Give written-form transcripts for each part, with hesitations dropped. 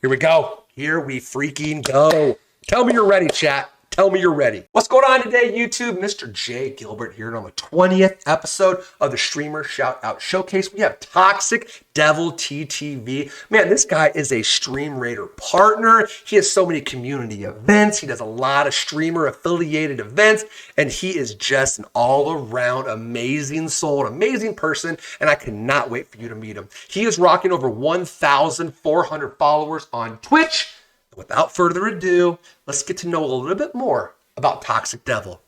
Here we go. Here we freaking go. Tell me you're ready, chat. Tell me you're ready. What's going on today, YouTube? MrJGilbert here on the 20th episode of the Streamer Shoutout Showcase. We have Toxicdevilttv. Man, this guy is a Stream Raider partner. He has so many community events. He does a lot of streamer affiliated events, and he is just an all-around amazing soul, an amazing person, and I cannot wait for you to meet him. He is rocking over 1,400 followers on Twitch. Without further ado, let's get to know a little bit more about Toxic Devil.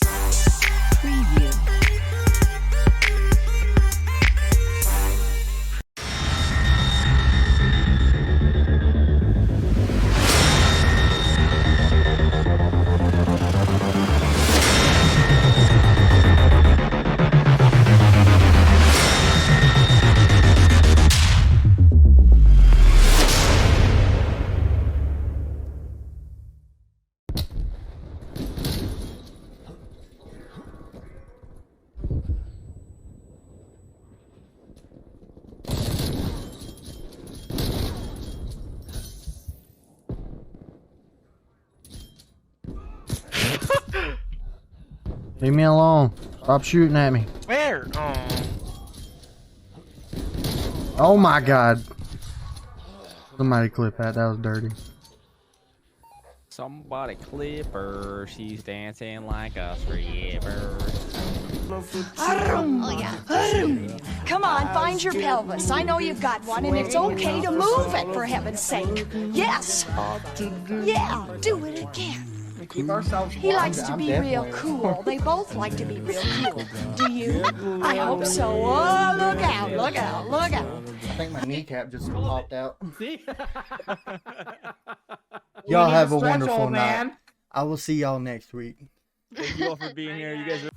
Preview. Leave me alone. Stop shooting at me. Where? Oh my god. Somebody clip that. That was dirty. Somebody clip her. She's dancing like a stripper. Oh, yeah. Come on, find your pelvis. I know you've got one, and it's okay to move it, for heaven's sake. Yes. Yeah, do it again. Keep ourselves He likes to be real cool. They both like to be real cool. Do you? I hope so. Oh, look out, look out, look out. I think my kneecap just popped out. Y'all have a wonderful night. I will see y'all next week. Thank you all for being here. You guys are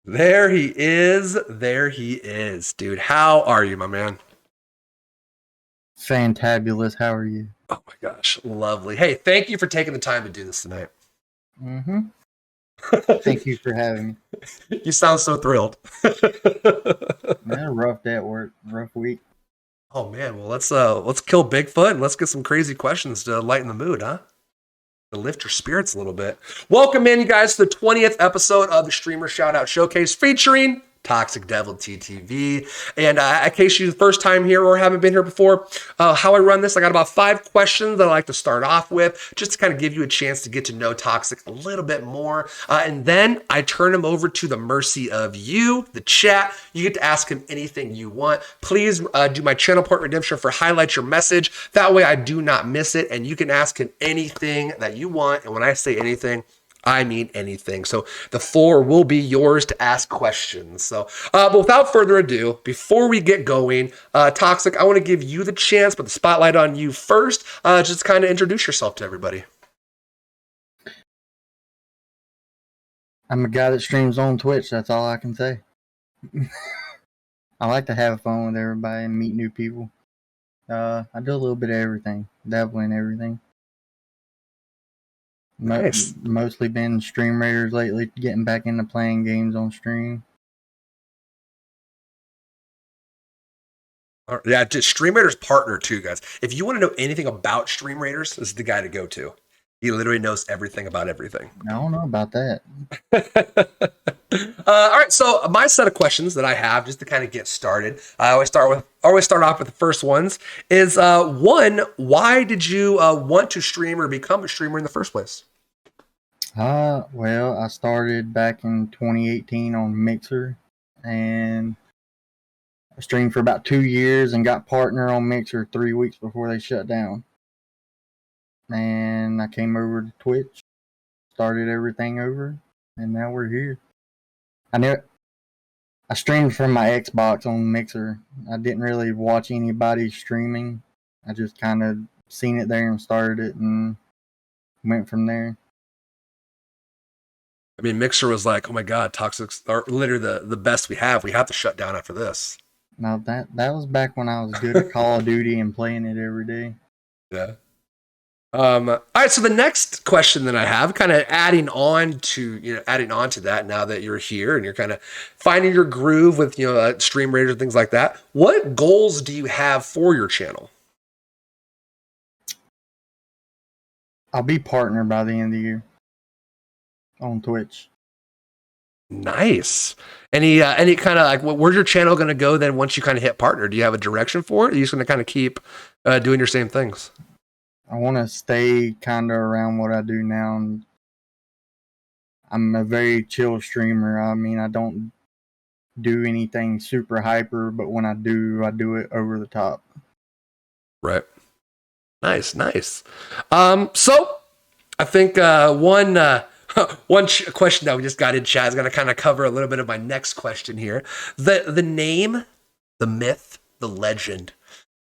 There he is. There he is. Dude, how are you, my man? Fantabulous. How are you? Oh my gosh, lovely. Hey, thank you for taking the time to do this tonight. Mm-hmm. Thank you for having me. You sound so thrilled. Man, a rough day at work. Rough week. Oh man, well let's kill Bigfoot and let's get some crazy questions to lighten the mood, huh? To lift your spirits a little bit. Welcome in, you guys, to the 20th episode of the Streamer Shoutout Showcase featuring Toxicdevilttv. And in case you're the first time here or haven't been here before, how I run this, I got about 5 questions that I like to start off with, just to kind of give you a chance to get to know Toxic a little bit more. And then I turn him over to the mercy of you, the chat. You get to ask him anything you want. Please do my channel point redemption for highlight your message. That way I do not miss it. And you can ask him anything that you want. And when I say anything, I mean anything. So the floor will be yours to ask questions. So, but without further ado, before we get going, Toxic, I want to give you the chance, put the spotlight on you first. Just kind of introduce yourself to everybody. I'm a guy that streams on Twitch. That's all I can say. I like to have fun with everybody and meet new people. I do a little bit of everything. Dabble in everything. Nice. Mostly been Stream Raiders lately, getting back into playing games on stream. Yeah, just Stream Raiders partner too, guys. If you want to know anything about Stream Raiders, this is the guy to go to. He literally knows everything about everything. I don't know about that. All right, so my set of questions that I have just to kind of get started, I always start off with the first ones. Is one, why did you want to stream or become a streamer in the first place? Well, I started back in 2018 on Mixer, and I streamed for about 2 years and got partner on Mixer 3 weeks before they shut down. And I came over to Twitch, started everything over, and now we're here. I streamed from my Xbox on Mixer. I didn't really watch anybody streaming. I just kind of seen it there and started it and went from there. I mean, Mixer was like, oh my God, Toxic are literally the best we have. We have to shut down after this. Now that was back when I was good at Call of Duty and playing it every day. Yeah. All right. So the next question that I have, kind of adding on to that, now that you're here and you're kind of finding your groove with, Stream Raiders and things like that, what goals do you have for your channel? I'll be partner by the end of the year on Twitch. Nice. Any kind of like, where's your channel going to go then once you kind of hit partner? Do you have a direction for it? Or are you just going to kind of keep doing your same things? I want to stay kind of around what I do now. I'm a very chill streamer. I mean, I don't do anything super hyper, but when I do it over the top. Right. Nice. So I think one question that we just got in chat is going to kind of cover a little bit of my next question here. The name, the myth, the legend,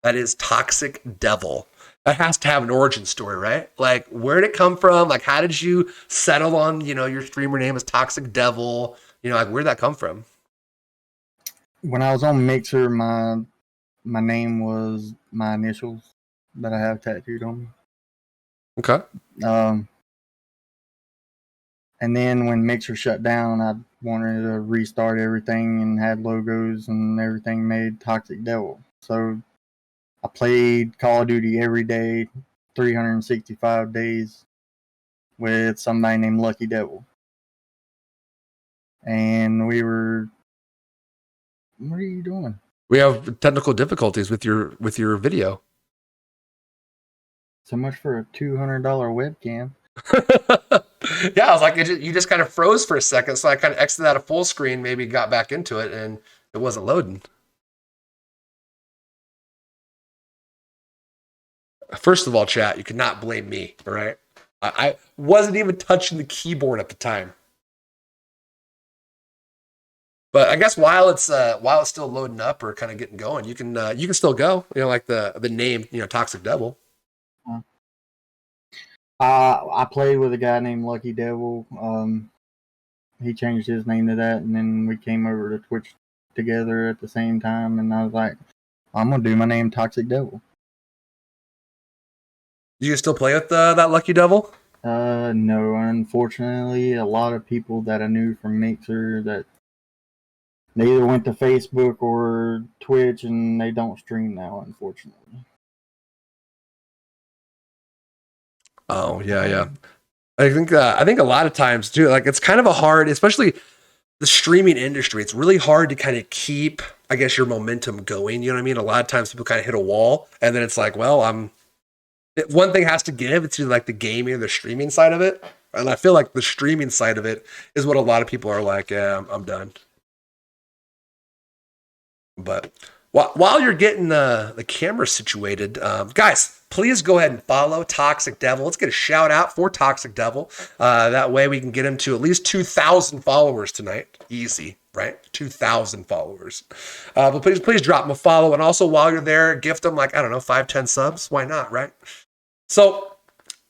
that is Toxic Devil. That has to have an origin story, right? Like, where did it come from? Like, how did you settle on, your streamer name is Toxic Devil? Like, where did that come from? When I was on Mixer, my name was my initials that I have tattooed on me. Okay. And then when Mixer shut down, I wanted to restart everything and had logos and everything made Toxic Devil. So I played Call of Duty every day, 365 days with somebody named Lucky Devil. And we were... What are you doing? We have technical difficulties with your video. So much for a $200 webcam. Yeah, I was like, you just kind of froze for a second, so I kind of exited out of full screen, maybe got back into it, and it wasn't loading. First of all, chat, you cannot blame me, all right? I wasn't even touching the keyboard at the time. But I guess while it's still loading up or kind of getting going, you can still go. Like the name, Toxic Devil. I played with a guy named Lucky Devil. He changed his name to that, and then we came over to Twitch together at the same time. And I was like, I'm gonna do my name Toxic Devil. You still play with that Lucky Devil? No, unfortunately, a lot of people that I knew from Mixer that they either went to Facebook or Twitch, and they don't stream now, unfortunately. Oh yeah. I think a lot of times too, like it's kind of a hard, especially the streaming industry. It's really hard to kind of keep, I guess, your momentum going. You know what I mean? A lot of times people kind of hit a wall, and then it's like, well, one thing has to give. It's either like the gaming or the streaming side of it, and I feel like the streaming side of it is what a lot of people are like, yeah, I'm done. But while you're getting the camera situated, guys, please go ahead and follow Toxic Devil. Let's get a shout out for Toxic Devil. That way we can get him to at least 2,000 followers tonight. Easy, right? 2,000 followers. But please drop him a follow. And also while you're there, gift him 5-10 subs. Why not, right? So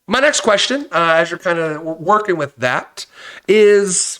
my next question, as you're kind of working with that, is...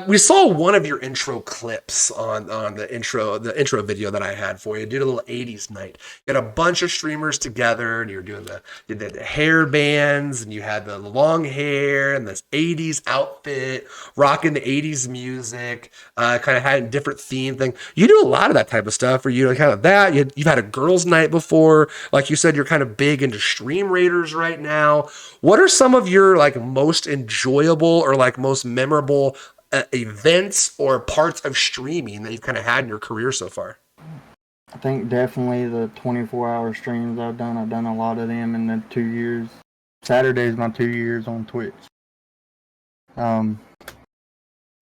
we saw one of your intro clips on the intro video that I had for you. You did a little 80s night. You had a bunch of streamers together, and you were doing the hair bands, and you had the long hair and this 80s outfit, rocking the 80s music, kind of had a different theme thing. You do a lot of that type of stuff, or kind of that. You've had a girls' night before. Like you said, you're kind of big into Stream Raiders right now. What are some of your most enjoyable or most memorable events or parts of streaming that you've kind of had in your career so far? I think definitely the 24-hour streams I've done a lot of them in the 2 years. Saturday's my 2 years on Twitch. The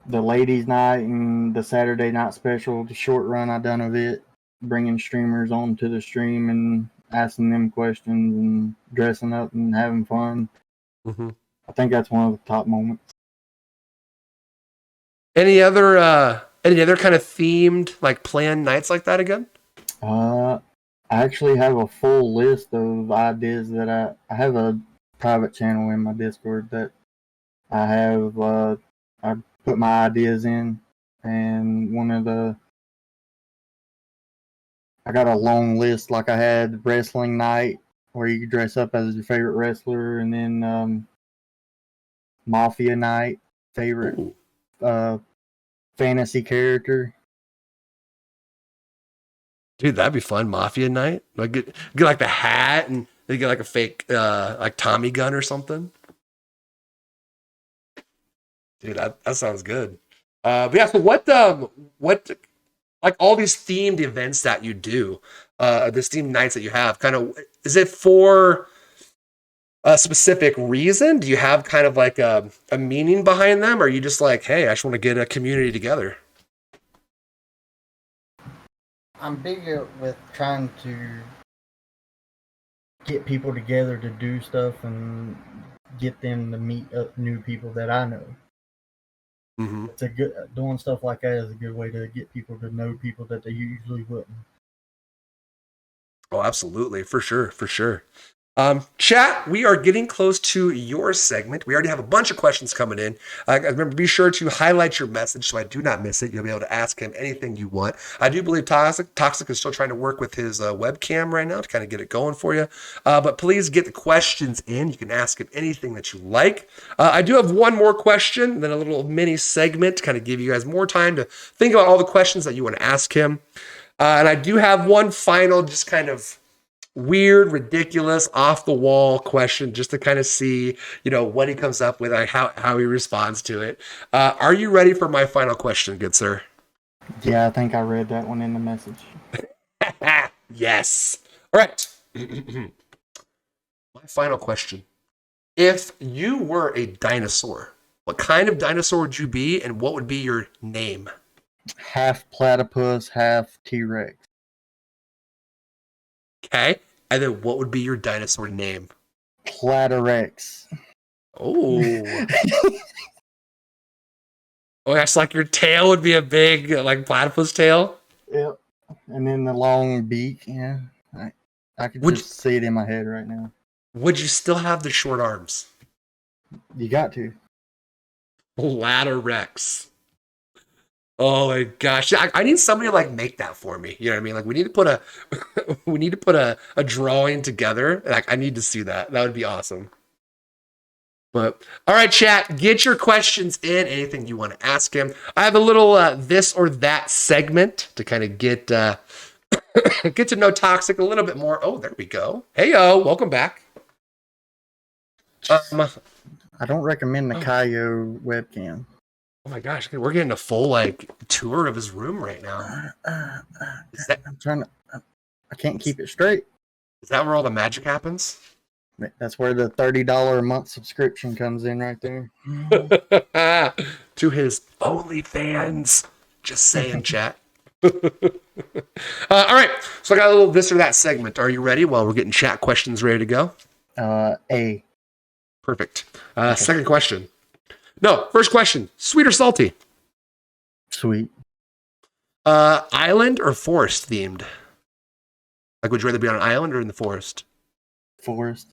ladies' night and the Saturday night special, the short run I done of it, bringing streamers onto the stream and asking them questions and dressing up and having fun. Mm-hmm. I think that's one of the top moments. Any other kind of themed planned nights like that again? I actually have a full list of ideas that I have a private channel in my Discord that I have I put my ideas in, and I got a long list. Like I had wrestling night where you could dress up as your favorite wrestler, and then mafia night, favorite Ooh. fantasy character. Dude, that'd be fun. Mafia night. Like get like the hat and they get like a fake like Tommy gun or something. Dude, that sounds good. But yeah, so what like all these themed events that you do, these themed nights that you have, kind of is it for a specific reason? Do you have kind of like a meaning behind them? Or are you just like, hey, I just want to get a community together? I'm big with trying to get people together to do stuff and get them to meet up new people that I know. Mm-hmm. It's a good doing stuff like that is a good way to get people to know people that they usually wouldn't. Oh, absolutely. For sure. For sure. Chat, we are getting close to your segment. We already have a bunch of questions coming in. Remember, be sure to highlight your message so I do not miss it. You'll be able to ask him anything you want. I do believe Toxic is still trying to work with his webcam right now to kind of get it going for you. But please get the questions in. You can ask him anything that you like. I do have one more question, then a little mini segment to kind of give you guys more time to think about all the questions that you want to ask him. And I do have one final, just kind of weird, ridiculous, off the wall question just to kind of see, what he comes up with, like how he responds to it. Are you ready for my final question, good sir? Yeah, I think I read that one in the message. Yes. All right. My final question. If you were a dinosaur, what kind of dinosaur would you be and what would be your name? Half platypus, half T-Rex. Okay. And then what would be your dinosaur name? Platyrex. Oh. Oh, that's like your tail would be a big, like, platypus tail? Yep. And then the long beak, yeah. I could just see it in my head right now. Would you still have the short arms? You got to. Platyrex. Oh my gosh. I need somebody to like make that for me. You know what I mean? Like we need to put a drawing together. Like I need to see that. That would be awesome. But all right, chat, get your questions in. Anything you want to ask him. I have a little this or that segment to kind of get get to know Toxic a little bit more. Oh, there we go. Heyo, welcome back. I don't recommend the Kaio webcam. Oh my gosh, we're getting a full like tour of his room right now. I'm trying to. I can't keep it straight. Is that where all the magic happens? That's where the $30 a month subscription comes in right there. To his OnlyFans. Just saying, chat. All right, so I got a little this or that segment. Are you ready? Well, we're getting chat questions ready to go. A. Perfect. Okay. Second question. No, first question. Sweet or salty? Sweet. Island or forest themed? Like, would you rather be on an island or in the forest? Forest.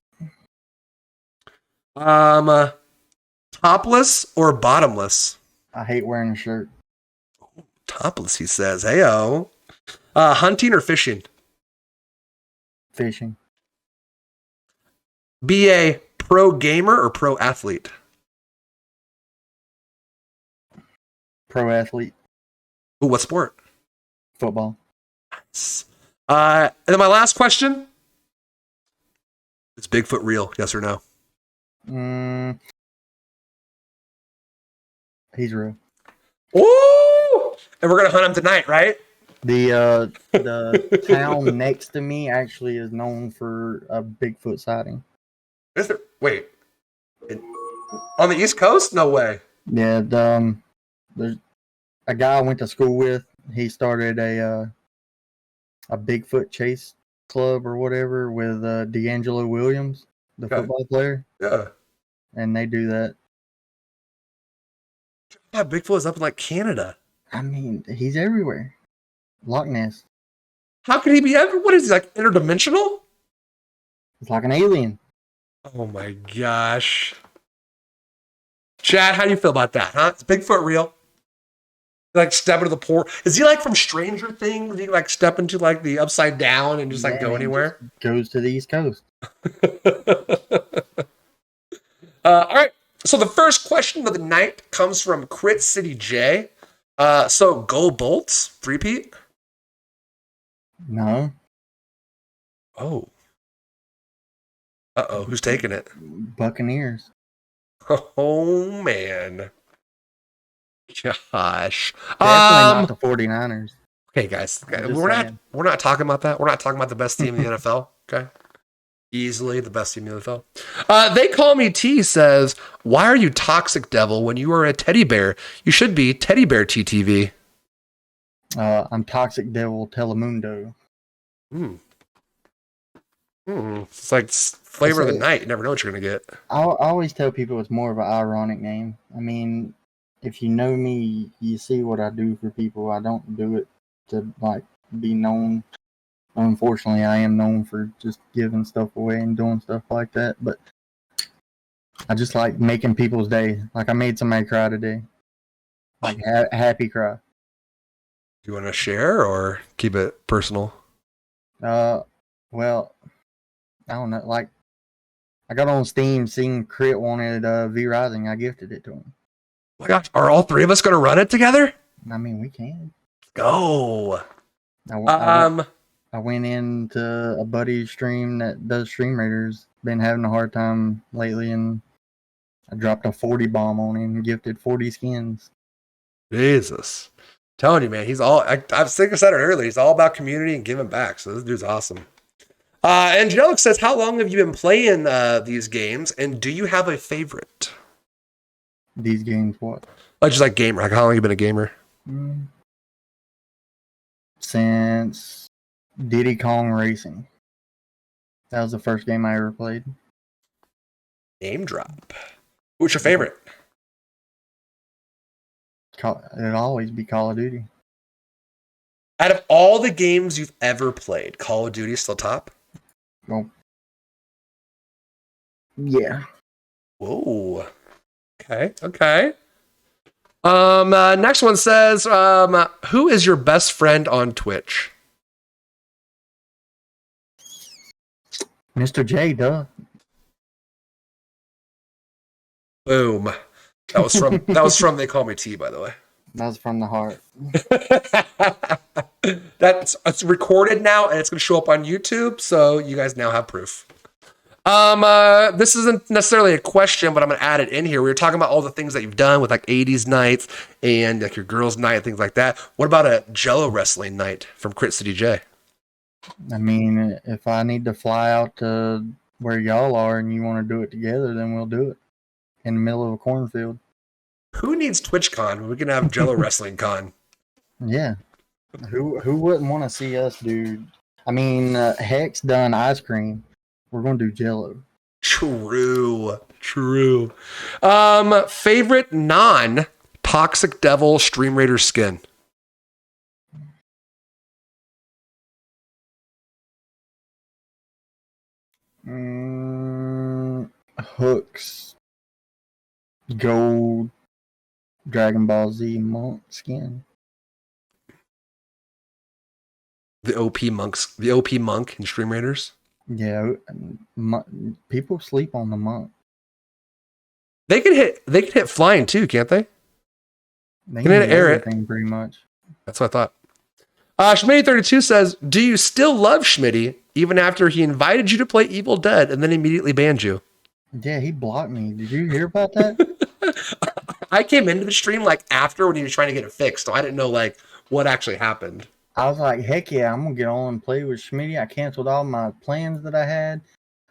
Topless or bottomless? I hate wearing a shirt. Topless, he says. Heyo. Hunting or fishing? Fishing. Be a pro gamer or pro athlete? Pro athlete. Ooh, what sport? Football. Nice. And then my last question. Is Bigfoot real? Yes or no? He's real. Ooh! And we're going to hunt him tonight, right? The town next to me actually is known for a Bigfoot sighting. Is there? Wait. On the East Coast? No way. Yeah, there's a guy I went to school with. He started a Bigfoot chase club or whatever with D'Angelo Williams, the football player. Yeah. And they do that. Yeah, Bigfoot is up in like Canada. I mean, he's everywhere. Loch Ness. How can he be everywhere? What is he, like interdimensional? It's like an alien. Oh my gosh. Chad, how do you feel about that? Huh? Is Bigfoot real? Like step into the pool. Is he like from Stranger Things? Does he like step into like the upside down and just like go anywhere? Goes to the East Coast. All right. So the first question of the night comes from Crit City J. So go Bolts, repeat. No. Oh. Uh-oh, who's taking it? Buccaneers. Oh man. Gosh. Definitely not the 49ers. Okay, guys. I'm We're just saying. not talking about that. We're not talking about the best team in the NFL. Okay. Easily the best team in the NFL. They Call Me T says, why are you Toxic Devil when you are a teddy bear? You should be Teddy Bear TTV. I'm Toxic Devil Telemundo. It's like flavor of the night. You never know what you're going to get. I always tell people it's more of an ironic name. I mean, if you know me, you see what I do for people. I don't do it to like be known. Unfortunately, I am known for just giving stuff away and doing stuff like that. But I just like making people's day. Like I made somebody cry today. Like happy cry. Do you want to share or keep it personal? Well, I don't know. Like I got on Steam, seeing Crit wanted V Rising. I gifted it to him. Oh my gosh, are all three of us going to run it together? I mean, we can. Go. I went into a buddy's stream that does Stream Raiders. Been having a hard time lately, and I dropped a 40 bomb on him and gifted 40 skins. Jesus. Telling you, man, he's all, I think I said it earlier, he's all about community and giving back. So this dude's awesome. Angelic says, how long have you been playing these games, and do you have a favorite? These games, what? Just like gamer. Like how long have you been a gamer? Since Diddy Kong Racing. That was the first game I ever played. Name drop. What's your favorite? It'll always be Call of Duty. Out of all the games you've ever played, Call of Duty is still top? Well, yeah. Whoa. Okay. Next one says, who is your best friend on Twitch? Mr. J, duh. Boom. That was from They Call Me T, by the way. That's from the heart. It's recorded now and it's going to show up on YouTube, so you guys now have proof. This isn't necessarily a question, but I'm going to add it in here. We were talking about all the things that you've done with like 80s nights and like your girls' night, things like that. What about a Jello wrestling night from Crit City J? I mean, if I need to fly out to where y'all are and you want to do it together, then we'll do it in the middle of a cornfield. Who needs TwitchCon? We can have Jello Wrestling Con. Yeah. Who wouldn't want to see us do? I mean, Hex done ice cream. We're going to do Jello. True. Favorite non-Toxic Devil Stream Raider skin? Hooks. Gold. Dragon Ball Z monk skin. The OP monk in Stream Raiders. Yeah, people sleep on the monk. They can hit flying too, can't they? They can hit air it pretty much. That's what I thought. Schmitty32 says, do you still love Schmitty even after he invited you to play Evil Dead and then immediately banned you? Yeah, he blocked me. Did you hear about that? I came into the stream like after when he was trying to get it fixed, so I didn't know like what actually happened. I was like, heck yeah, I'm gonna get on and play with Schmitty. I canceled all my plans that I had.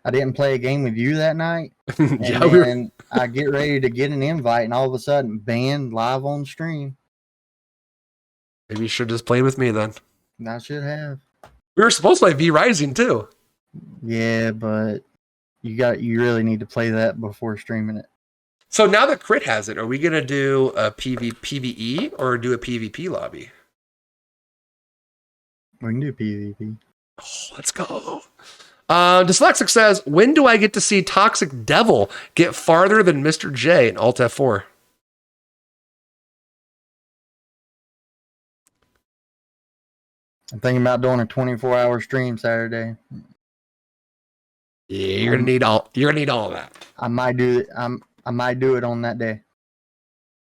I didn't play a game with you that night. And then I get ready to get an invite, and all of a sudden, banned live on stream. Maybe you should just play with me then. I should have. We were supposed to play V Rising too. Yeah, but you really need to play that before streaming it. So now that Crit has it, are we gonna do a PvE or do a PvP lobby? We can do PvP. Oh, let's go. Dyslexic says, when do I get to see Toxic Devil get farther than Mr. J in Alt F4? I'm thinking about doing a 24-hour stream Saturday. Yeah, you're gonna need all of that. I might do it. I might do it on that day.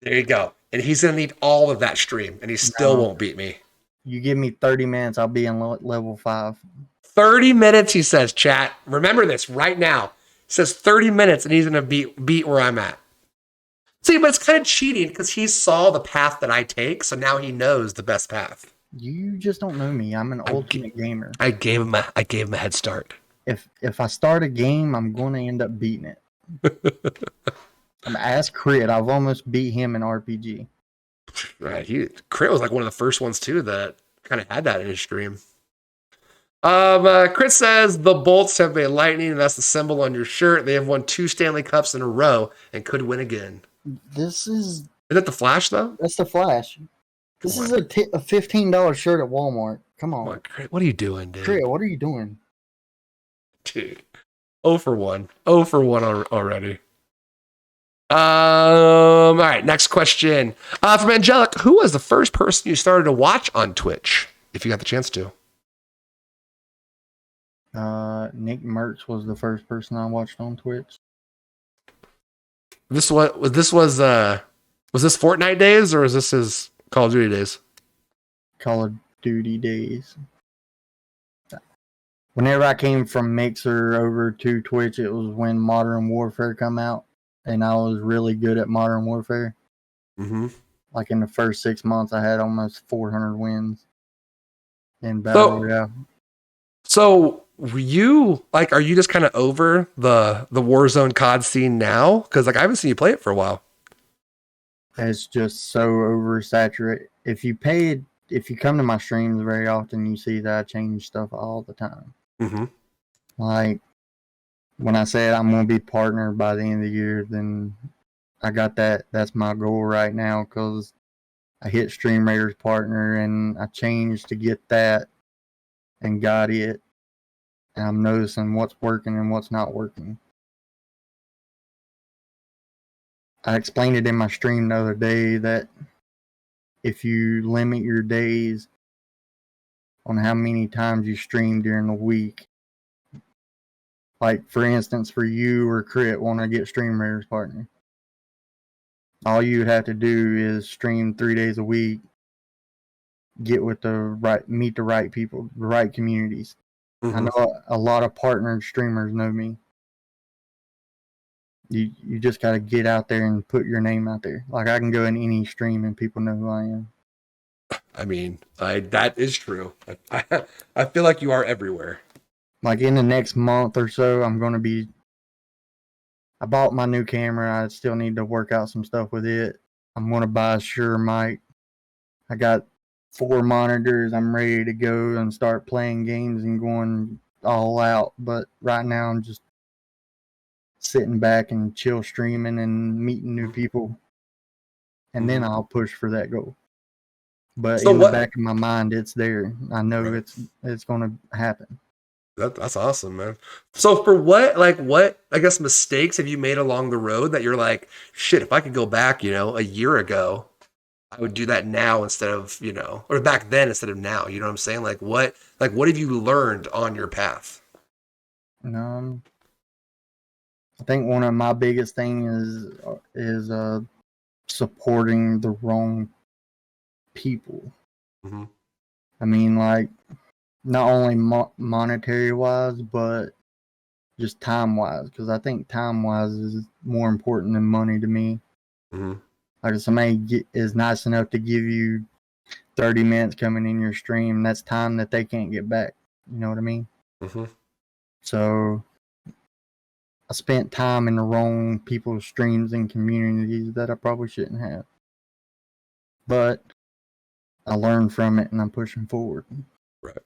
There you go. And he's gonna need all of that stream, and he still won't beat me. You give me 30 minutes, I'll be in level 5. 30 minutes, he says, chat. Remember this right now. He says 30 minutes, and he's gonna beat where I'm at. See, but it's kind of cheating because he saw the path that I take, so now he knows the best path. You just don't know me. I'm an ultimate gamer. I gave him a head start. If I start a game, I'm going to end up beating it. I'm ask Crit. I've almost beat him in RPG. Right, Crit was like one of the first ones too that kind of had that in his stream. Crit says the Bolts have a lightning, and that's the symbol on your shirt. They have won 2 Stanley Cups in a row and could win again. Is that the Flash though? That's the Flash. This is a $15 shirt at Walmart. Come on. Crit, what are you doing, dude? Crit, what are you doing? Dude. 0 for 1. 0 for 1 already. All right, next question. From Angelic, who was the first person you started to watch on Twitch, if you got the chance to? Nick Mertz was the first person I watched on Twitch. Was this Fortnite days, or is this his Call of Duty days? Call of Duty days. Whenever I came from Mixer over to Twitch, it was when Modern Warfare come out, and I was really good at Modern Warfare. Mm-hmm. Like in the first 6 months, I had almost 400 wins in Battle Royale. So are you just kind of over the Warzone COD scene now? Because I haven't seen you play it for a while. It's just so oversaturated. If you come to my streams very often, you see that I change stuff all the time. Mm-hmm. Like when I said I'm gonna be partner by the end of the year, then I got that. That's my goal right now because I hit Stream Raiders partner and I changed to get that and got it. And I'm noticing what's working and what's not working. I explained it in my stream the other day that if you limit your days on how many times you stream during the week, like for instance, for you or Crit want to get Stream Raiders partner, all you have to do is stream 3 days a week, meet the right people, the right communities. Mm-hmm. I know a lot of partnered streamers know me. You just got to get out there and put your name out there. Like I can go in any stream and people know who I am. I mean, that is true. I feel like you are everywhere. Like in the next month or so, I bought my new camera. I still need to work out some stuff with it. I'm going to buy a Shure mic. I got 4 monitors. I'm ready to go and start playing games and going all out. But right now I'm just sitting back and chill streaming and meeting new people. And then I'll push for that goal. But so in the back of my mind, it's there. I know it's going to happen. That's awesome, man. So for what I guess mistakes have you made along the road that you're like, shit, if I could go back, a year ago, I would do that now instead of, or back then instead of now. You know what I'm saying? What have you learned on your path? I think one of my biggest things is supporting the wrong people. Mm-hmm. I mean, not only monetary wise, but just time wise, because I think time wise is more important than money to me. Mm-hmm. Like if somebody is nice enough to give you 30 minutes coming in your stream, that's time that they can't get back. You know what I mean? Mm-hmm. So I spent time in the wrong people's streams and communities that I probably shouldn't have. But I learned from it and I'm pushing forward. Right.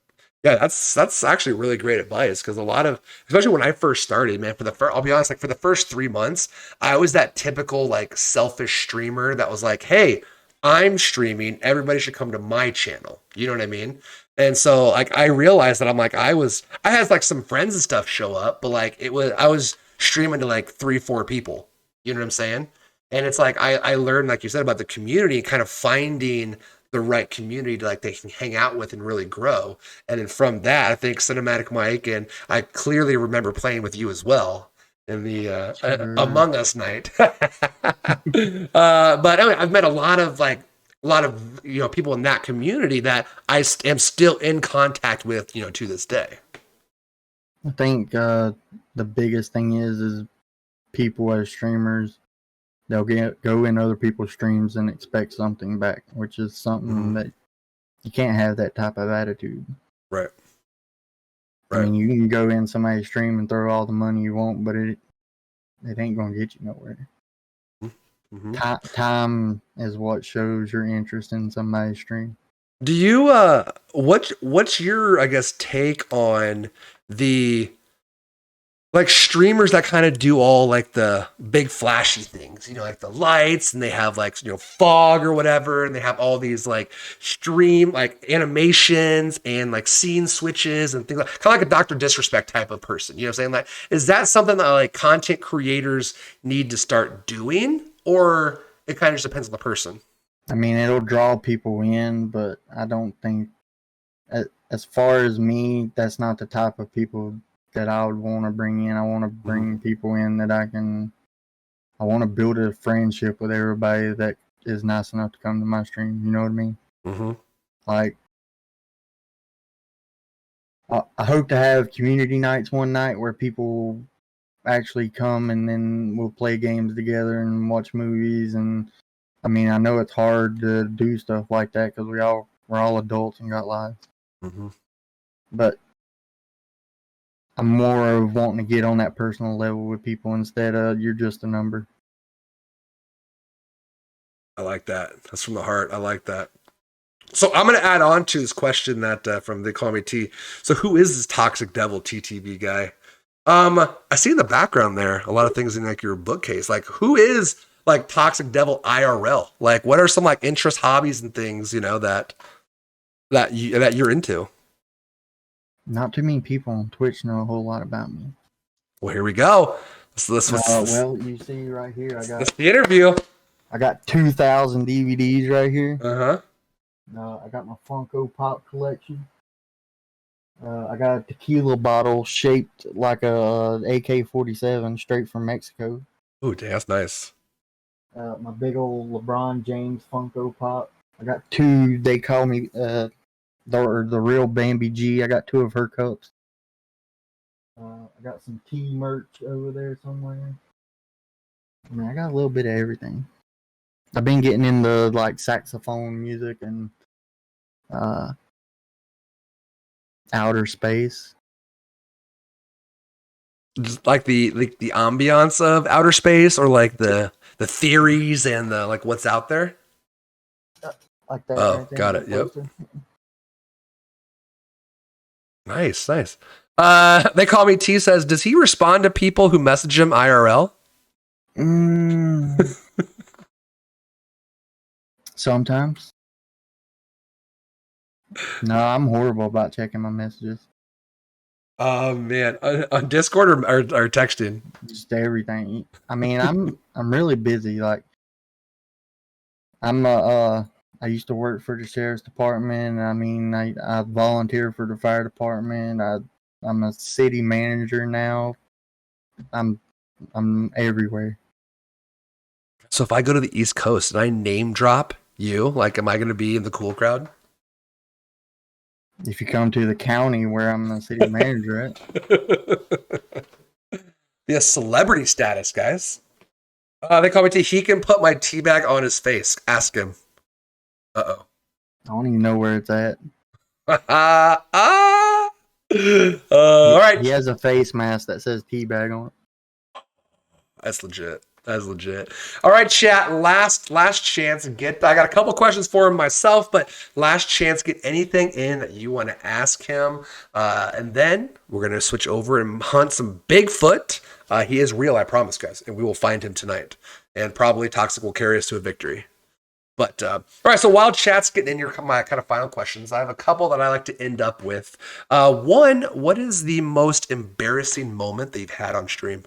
Yeah, that's actually really great advice because a lot of, especially when I first started, man, I'll be honest, for the first 3 months, I was that typical selfish streamer that was like, hey, I'm streaming, everybody should come to my channel. You know what I mean? And so like I realized that I'm like I had like some friends and stuff show up, but like I was streaming to like 3-4 people. You know what I'm saying? And it's like I learned, like you said, about the community, kind of finding the right community to like they can hang out with and really grow. And then from that, I think Cinematic Mike, and I clearly remember playing with you as well in the Among Us night. But anyway, I've met a lot of people in that community that I am still in contact with, to this day. I think the biggest thing is people as streamers, they'll go in other people's streams and expect something back, which is something that you can't have that type of attitude. Right. I mean, you can go in somebody's stream and throw all the money you want, but it ain't gonna get you nowhere. Mm-hmm. Time is what shows your interest in somebody's stream. Do you what's your, I guess, take on the like streamers that kind of do all like the big flashy things, like the lights, and they have like fog or whatever, and they have all these like stream like animations and like scene switches and things, like kind of like a Dr. Disrespect type of person. You know what I'm saying? Like, is that something that like content creators need to start doing, or it kind of just depends on the person? I mean, it'll draw people in, but I don't think, as far as me, that's not the type of people that I would want to bring in. I want to bring people in that I want to build a friendship with everybody that is nice enough to come to my stream. You know what I mean? Mm-hmm. Like, I hope to have community nights one night where people actually come and then we'll play games together and watch movies. And I mean, I know it's hard to do stuff like that because we're all adults and got lives. Mm-hmm. But I'm more of wanting to get on that personal level with people instead of you're just a number. I like that. That's from the heart. I like that. So I'm going to add on to this question that from They Call Me T. So who is this Toxic Devil TTV guy? I see in the background there a lot of things in like your bookcase. Like, who is like Toxic Devil IRL? Like, what are some like interests, hobbies, and things that you're into? Not too many people on Twitch know a whole lot about me. Well, here we go. Well, you see right here, that's the interview. I got 2,000 DVDs right here. Uh-huh. I got my Funko Pop collection. I got a tequila bottle shaped like a AK-47 straight from Mexico. Oh, damn, that's nice. My big old LeBron James Funko Pop. I got two. They call me the real Bambi G. I got 2 of her cups. I got some tea merch over there somewhere. I mean, I got a little bit of everything. I've been getting into like saxophone music and outer space. Just like the ambiance of outer space, or like the theories and the like what's out there. Like that. Oh, right there, got it. Yep. poster. Nice. They Call Me T says, does he respond to people who message him IRL? Sometimes. No, I'm horrible about checking my messages. Oh man, on Discord or texting? Just everything. I mean, I'm really busy. Like, I used to work for the sheriff's department. I mean, I volunteer for the fire department. I'm a city manager now. I'm everywhere. So if I go to the East Coast and I name drop you, like, am I going to be in the cool crowd? If you come to the county where I'm the city manager at. Yeah, celebrity status, guys. They Call Me T. He can put my tea bag on his face. Ask him. Uh-oh. I don't even know where it's at. All right. He has a face mask that says teabag on it. That's legit. All right, chat. Last chance. I got a couple questions for him myself, but last chance. Get anything in that you want to ask him, and then we're gonna switch over and hunt some Bigfoot. He is real, I promise, guys, and we will find him tonight. And probably Toxic will carry us to a victory. But all right, so while chat's getting in your my kind of final questions, I have a couple that I like to end up with. One, what is the most embarrassing moment that you've had on stream?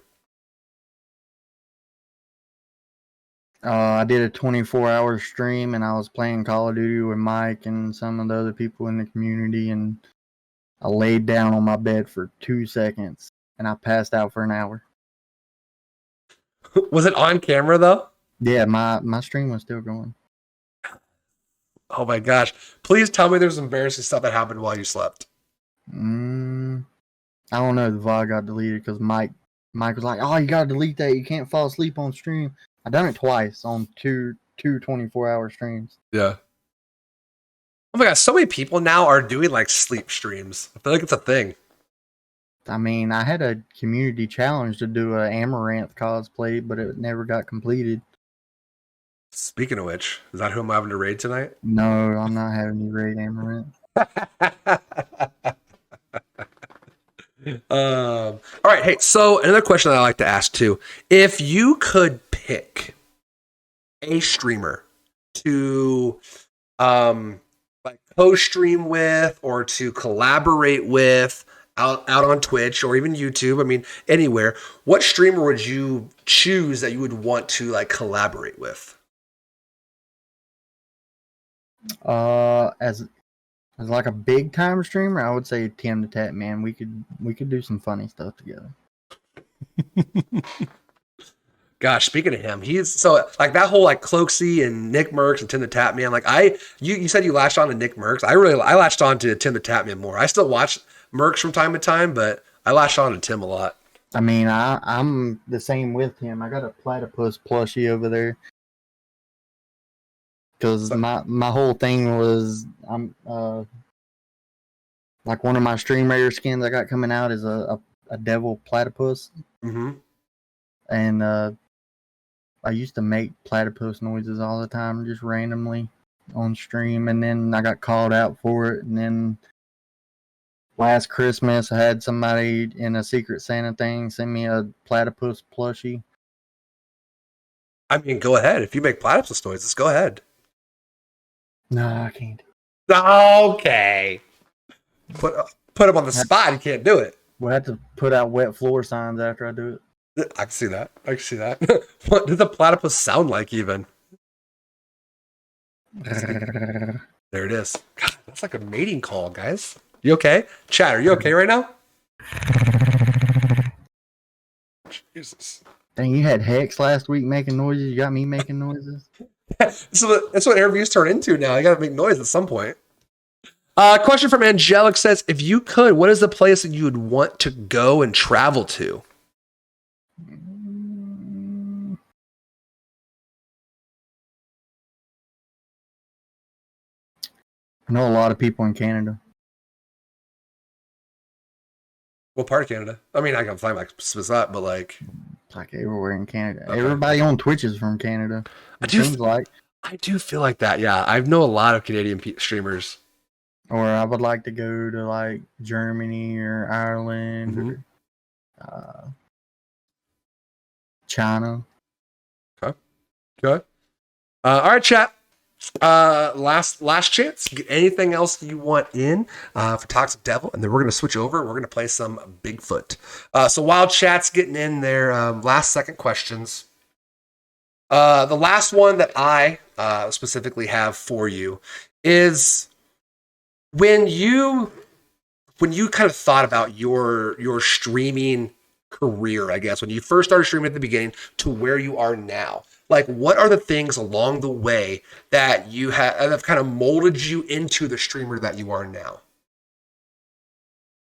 I did a 24-hour stream, and I was playing Call of Duty with Mike and some of the other people in the community, and I laid down on my bed for 2 seconds, and I passed out for an hour. Was it on camera though? Yeah, my stream was still going. Oh my gosh! Please tell me there's embarrassing stuff that happened while you slept. I don't know. The VOD got deleted because Mike was like, "Oh, you gotta delete that. You can't fall asleep on stream." I done it twice on two 24-hour streams. Yeah. Oh my gosh! So many people now are doing like sleep streams. I feel like it's a thing. I mean, I had a community challenge to do a Amaranth cosplay, but it never got completed. Speaking of which, is that who I'm having to raid tonight? No, I'm not having you raid Amaranth. All right. Hey, so another question that I like to ask too: if you could pick a streamer to, like co-stream with or to collaborate with out on Twitch or even YouTube, I mean anywhere, what streamer would you choose that you would want to like collaborate with? As like a big time streamer, I would say Tim the Tap Man. We could do some funny stuff together. Gosh, speaking of him, he's so like that whole like Cloaksy and Nick Merckx and Tim the Tap Man. Like you said you latched on to Nick Merckx. I latched on to Tim the Tap Man more. I still watch Merckx from time to time, but I latched on to Tim a lot. I mean, I'm the same with him. I got a platypus plushie over there because my whole thing was I'm like one of my Stream Raider skins I got coming out is a devil platypus. Mm-hmm. And I used to make platypus noises all the time, just randomly on stream, and then I got called out for it. And then last Christmas, I had somebody in a Secret Santa thing send me a platypus plushie. I mean, go ahead. If you make platypus noises, go ahead. No, I can't. Okay. Put him on the spot. You can't do it. We'll have to put out wet floor signs after I do it. I can see that. What does the platypus sound like even? There it is. God, that's like a mating call, guys. You okay? Chat, are you okay right now? Jesus. Dang, you had Hex last week making noises. You got me making noises. So that's what interviews turn into now. You got to make noise at some point. Question from Angelic says, if you could, what is the place that you would want to go and travel to? I know a lot of people in Canada. What part of Canada? I mean, I can find like specific, but like Everywhere in Canada. Okay. Everybody on Twitch is from Canada. I do feel like that. Yeah, I know a lot of Canadian streamers. Or I would like to go to like Germany or Ireland or China. Okay. Good. All right, chat. Last chance. Get anything else you want in for Toxic Devil, and then we're gonna switch over. We're gonna play some Bigfoot. So while chat's getting in their last second questions, the last one that I specifically have for you is when you kind of thought about your streaming career, I guess, when you first started streaming at the beginning to where you are now. Like, what are the things along the way that you have kind of molded you into the streamer that you are now?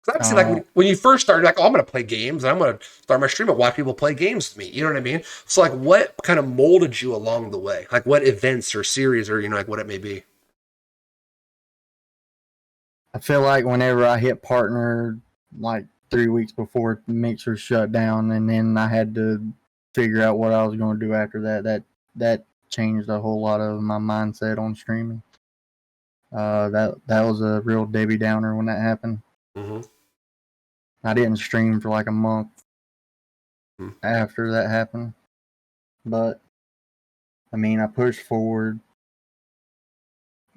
Because obviously, like when you first started, like, oh, I'm going to play games, and I'm going to start my stream and watch people play games with me. You know what I mean? So, like, what kind of molded you along the way? Like, what events or series or, like, what it may be? I feel like whenever I hit partner, like 3 weeks before Mixer shut down, and then I had to figure out what I was going to do after that changed a whole lot of my mindset on streaming. That was a real Debbie Downer when that happened. Mm-hmm. I didn't stream for like a month after that happened, but I mean, I pushed forward.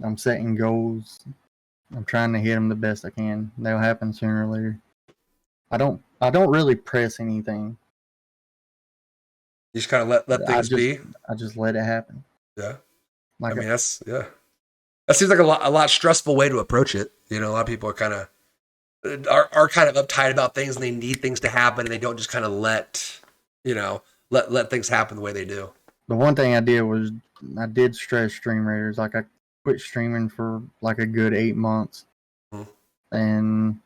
I'm setting goals. I'm trying to hit them the best I can. They'll happen sooner or later. I don't really press anything. You just kind of let things be. I just let it happen. Yeah. Like I mean, that's, yeah. That seems like a lot stressful way to approach it. You know, a lot of people are kind of uptight about things and they need things to happen and they don't just kind of let things happen the way they do. the one thing I did was I did stress stream raiders. Like I quit streaming for like a good 8 months, and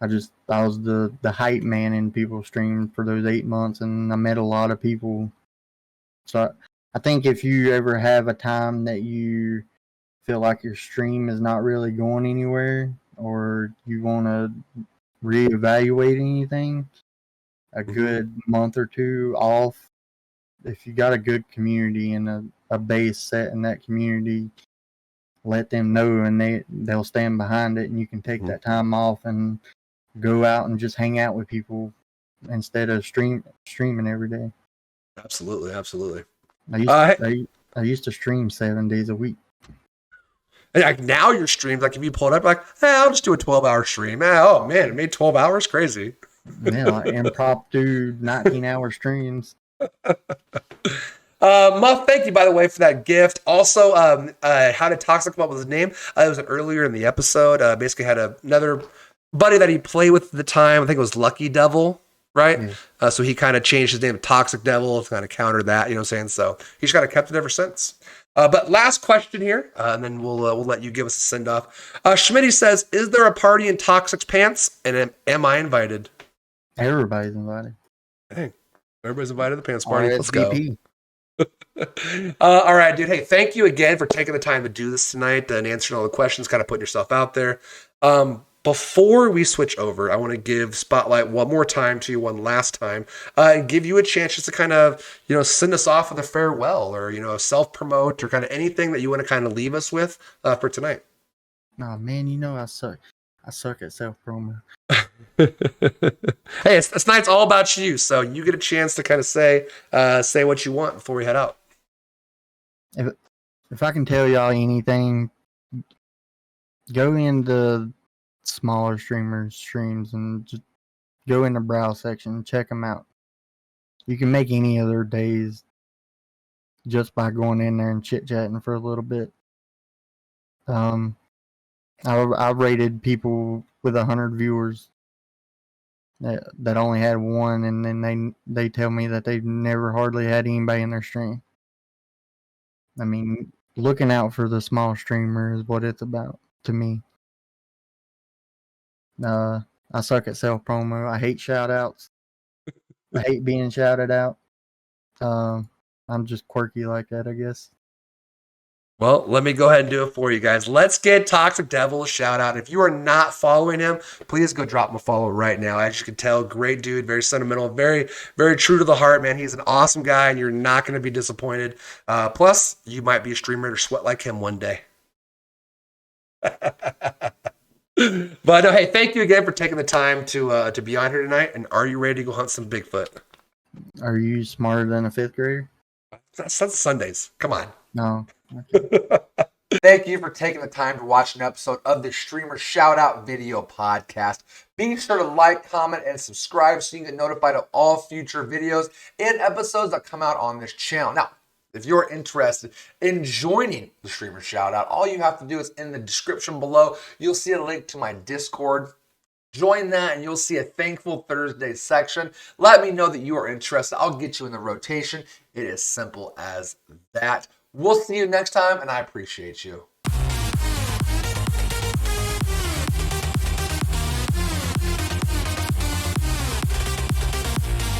I was the hype man in people's stream for those 8 months, and I met a lot of people. So I think if you ever have a time that you feel like your stream is not really going anywhere, or you want to reevaluate anything, a good month or two off, if you got a good community and a base set in that community, let them know and they'll stand behind it, and you can take that time off and go out and just hang out with people instead of streaming every day. Absolutely. I used to stream 7 days a week. And like now your streams, like if you pull it up, like, hey, I'll just do a 12-hour stream. Oh man, it made 12 hours crazy. Yeah, like impromptu 19-hour streams. Muff, thank you by the way for that gift. Also, how did Toxic come up with his name? It was earlier in the episode. Basically had another buddy that he played with at the time. I think it was Lucky Devil, right? Yeah. So he kind of changed his name to Toxic Devil to kind of counter that, you know what I'm saying? So he's kind of kept it ever since. But last question here, and then we'll let you give us a send off. Schmitty says, "Is there a party in Toxic's pants? And am I invited?" Everybody's invited. Hey, everybody's invited to the pants party. Let's go. All right, dude. Hey, thank you again for taking the time to do this tonight and answering all the questions, kind of putting yourself out there. Before we switch over, I want to give Spotlight one more time to you, one last time, and give you a chance just to kind of, send us off with a farewell or, self-promote or kind of anything that you want to kind of leave us with for tonight. Oh, man, I suck. I suck at self-promo. Hey, tonight's all about you, so you get a chance to kind of say what you want before we head out. If I can tell y'all anything, go into smaller streams and just go in the browse section, check them out. You can make any of their days just by going in there and chit-chatting for a little bit. I rated people with 100 viewers that only had one, and then they tell me that they've never hardly had anybody in their stream. I mean, looking out for the small streamer is what it's about to me. I suck at self-promo. I hate shout-outs. I hate being shouted out. I'm just quirky like that, I guess. Well, let me go ahead and do it for you guys. Let's get Toxic Devil a shout out. If you are not following him, please go drop him a follow right now. As you can tell, great dude, very sentimental, very, very true to the heart, man. He's an awesome guy, and you're not going to be disappointed. Plus, you might be a streamer or sweat like him one day. But hey, thank you again for taking the time to be on here tonight. And are you ready to go hunt some Bigfoot? Are you smarter than a 5th grader? That's Sundays. Come on. No. Okay. Thank you for taking the time to watch an episode of the Streamer Shoutout video podcast. Be sure to like, comment, and subscribe so you can get notified of all future videos and episodes that come out on this channel. Now, if you're interested in joining the Streamer Shoutout, all you have to do is in the description below, you'll see a link to my Discord. Join that and you'll see a Thankful Thursday section. Let me know that you are interested. I'll get you in the rotation. It is simple as that. We'll see you next time, and I appreciate you.